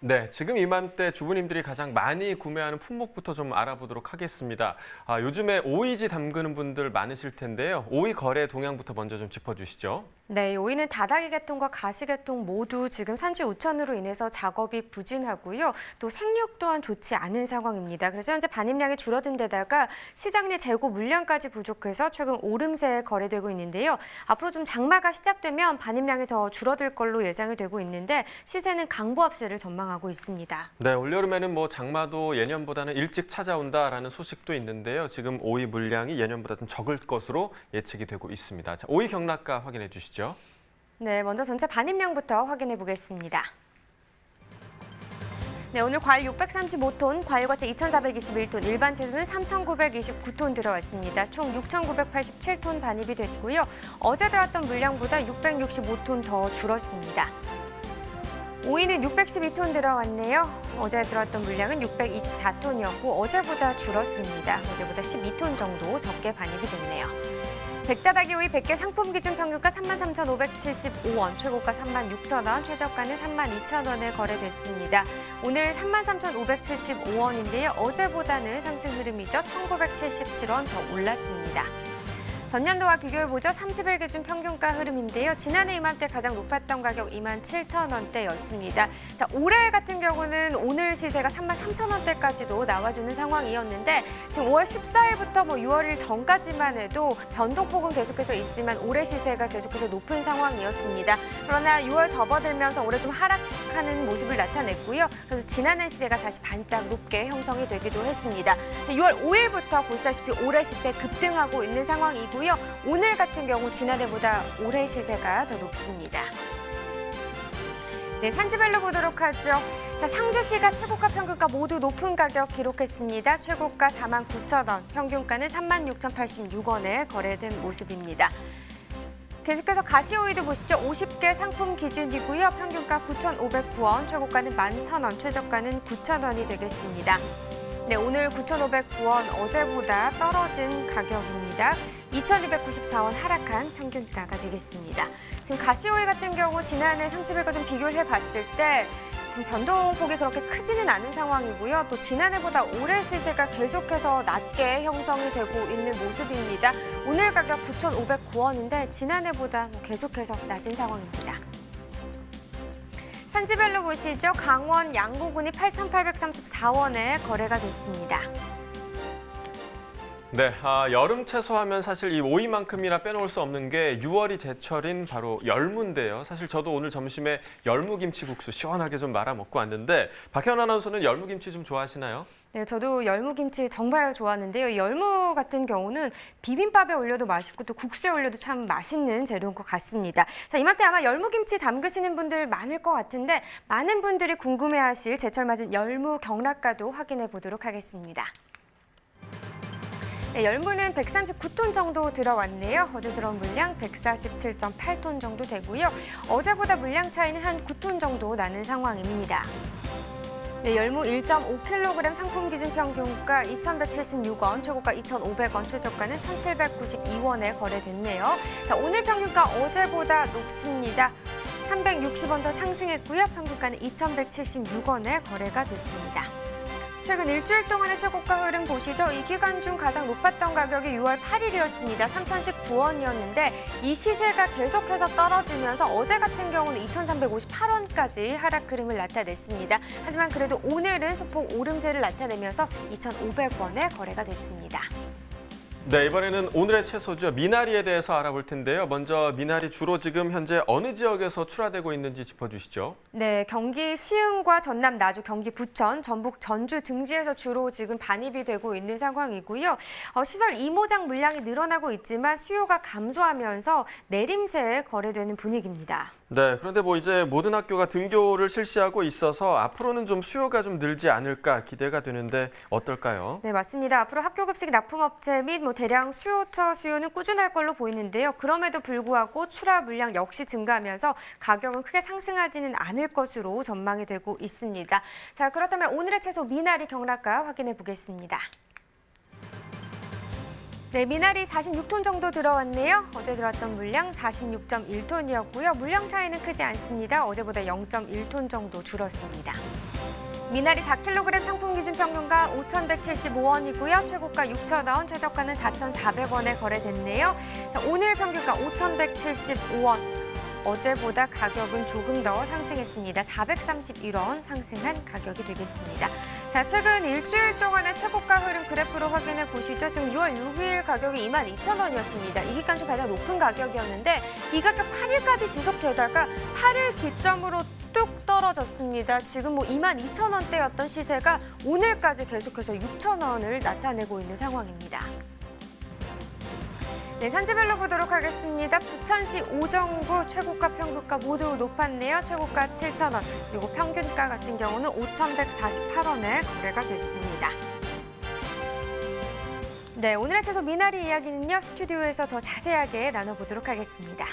네, 지금 이맘때 주부님들이 가장 많이 구매하는 품목부터 좀 알아보도록 하겠습니다. 요즘에 오이지 담그는 분들 많으실 텐데요. 오이 거래 동향부터 먼저 좀 짚어주시죠. 네, 오이는 다다기 계통과 가시 계통 모두 지금 산지 우천으로 인해서 작업이 부진하고요. 또 생육 또한 좋지 않은 상황입니다. 그래서 현재 반입량이 줄어든 데다가 시장 내 재고 물량까지 부족해서 최근 오름세에 거래되고 있는데요. 앞으로 좀 장마가 시작되면 반입량이 더 줄어들 걸로 예상이 되고 있는데 시세는 강보합세를 전망하고 있습니다. 네, 올여름에는 뭐 장마도 예년보다는 일찍 찾아온다라는 소식도 있는데요. 지금 오이 물량이 예년보다 좀 적을 것으로 예측이 되고 있습니다. 자, 오이 경락가 확인해 주시죠. 네, 먼저 전체 반입량부터 확인해 보겠습니다. 네, 오늘 과일 635톤, 과일과채 2,421톤, 일반 채소는 3,929톤 들어왔습니다. 총 6,987톤 반입이 됐고요. 어제 들어왔던 물량보다 665톤 더 줄었습니다. 오이는 612톤 들어왔네요. 어제 들어왔던 물량은 624톤이었고 어제보다 줄었습니다. 어제보다 12톤 정도 적게 반입이 됐네요. 백다다기 오이 100개 상품 기준 평균가 33,575원, 최고가 36,000원, 최저가는 32,000원에 거래됐습니다. 오늘 33,575원인데요. 어제보다는 상승 흐름이죠. 1,977원 더 올랐습니다. 전년도와 비교해보죠. 30일 기준 평균가 흐름인데요. 지난해 이맘때 가장 높았던 가격 27,000원대였습니다. 자, 올해 같은 경우는 오늘 시세가 33,000원대까지도 나와주는 상황이었는데 지금 5월 14일부터 6월 1일 전까지만 해도 변동폭은 계속해서 있지만 올해 시세가 계속해서 높은 상황이었습니다. 그러나 6월 접어들면서 올해 좀 하락하는 모습을 나타냈고요. 그래서 지난해 시세가 다시 반짝 높게 형성이 되기도 했습니다. 6월 5일부터 보시다시피 올해 시세 급등하고 있는 상황이고 오늘 같은 경우 지난해보다 올해 시세가 더 높습니다. 네, 산지별로 보도록 하죠. 자, 상주시가 최고가 평균가 모두 높은 가격 기록했습니다. 최고가 49,000원, 평균가는 36,086원에 거래된 모습입니다. 계속해서 가시오이도 보시죠. 50개 상품 기준이고요. 평균가 9,509원, 최고가는 11,000원, 최저가는 9,000원이 되겠습니다. 네, 오늘 9,509원 어제보다 떨어진 가격입니다. 2,294원 하락한 평균가가 되겠습니다. 지금 가시오일 같은 경우 지난해 30일과 좀 비교를 해봤을 때 변동폭이 그렇게 크지는 않은 상황이고요. 또 지난해보다 올해 시세가 계속해서 낮게 형성이 되고 있는 모습입니다. 오늘 가격 9,509원인데 지난해보다 계속해서 낮은 상황입니다. 산지별로 보시죠. 강원 양구군이 8,834원에 거래가 됐습니다. 네, 여름 채소하면 사실 이 오이만큼이나 빼놓을 수 없는 게 6월이 제철인 바로 열무인데요. 사실 저도 오늘 점심에 열무김치국수 시원하게 좀 말아 먹고 왔는데 박현 아나운서는 열무김치 좀 좋아하시나요? 네, 저도 열무김치 정말 좋아하는데요. 열무 같은 경우는 비빔밥에 올려도 맛있고 또 국수에 올려도 참 맛있는 재료인 것 같습니다. 자, 이맘때 아마 열무김치 담그시는 분들 많을 것 같은데 많은 분들이 궁금해하실 제철 맞은 열무 경락가도 확인해 보도록 하겠습니다. 네, 열무는 139톤 정도 들어왔네요. 어제 들어온 물량 147.8톤 정도 되고요. 어제보다 물량 차이는 한 9톤 정도 나는 상황입니다. 네, 열무 1.5kg 상품 기준 평균가 2,176원, 최고가 2,500원, 최저가는 1,792원에 거래됐네요. 자, 오늘 평균가 어제보다 높습니다. 360원 더 상승했고요. 평균가는 2,176원에 거래가 됐습니다. 최근 일주일 동안의 최고가 흐름 보시죠. 이 기간 중 가장 높았던 가격이 6월 8일이었습니다. 3,019원이었는데 이 시세가 계속해서 떨어지면서 어제 같은 경우는 2,358원까지 하락 흐름을 나타냈습니다. 하지만 그래도 오늘은 소폭 오름세를 나타내면서 2,500원에 거래가 됐습니다. 네, 이번에는 오늘의 채소죠. 미나리에 대해서 알아볼 텐데요. 먼저 미나리 주로 지금 현재 어느 지역에서 출하되고 있는지 짚어주시죠. 네, 경기 시흥과 전남 나주, 경기 부천, 전북 전주 등지에서 주로 지금 반입이 되고 있는 상황이고요. 시설 이모작 물량이 늘어나고 있지만 수요가 감소하면서 내림세에 거래되는 분위기입니다. 네, 그런데 뭐 이제 모든 학교가 등교를 실시하고 있어서 앞으로는 좀 수요가 좀 늘지 않을까 기대가 되는데 어떨까요? 네, 맞습니다. 앞으로 학교급식 납품업체 및 대량 수요처 수요는 꾸준할 걸로 보이는데요. 그럼에도 불구하고 출하 물량 역시 증가하면서 가격은 크게 상승하지는 않을 것으로 전망이 되고 있습니다. 자, 그렇다면 오늘의 채소 미나리 경락가 확인해 보겠습니다. 네, 미나리 46톤 정도 들어왔네요. 어제 들어왔던 물량 46.1톤이었고요. 물량 차이는 크지 않습니다. 어제보다 0.1톤 정도 줄었습니다. 미나리 4kg 상품 기준 평균가 5,175원이고요. 최고가 6,000원, 최저가는 4,400원에 거래됐네요. 자, 오늘 평균가 5,175원. 어제보다 가격은 조금 더 상승했습니다. 431원 상승한 가격이 되겠습니다. 자, 최근 일주일 동안의 최고가 흐름 그래프로 확인해 보시죠. 지금 6월 6일 가격이 22,000원이었습니다. 이 기간 중 가장 높은 가격이었는데 이 가격 8일까지 지속되다가 8일 기점으로 뚝 떨어졌습니다. 지금 22,000원대였던 시세가 오늘까지 계속해서 6,000원을 나타내고 있는 상황입니다. 네, 산지별로 보도록 하겠습니다. 부천시 오정구 최고가 평균가 모두 높았네요. 최고가 7,000원, 그리고 평균가 같은 경우는 5,148원에 거래가 됐습니다. 네, 오늘의 채소 미나리 이야기는요, 스튜디오에서 더 자세하게 나눠보도록 하겠습니다.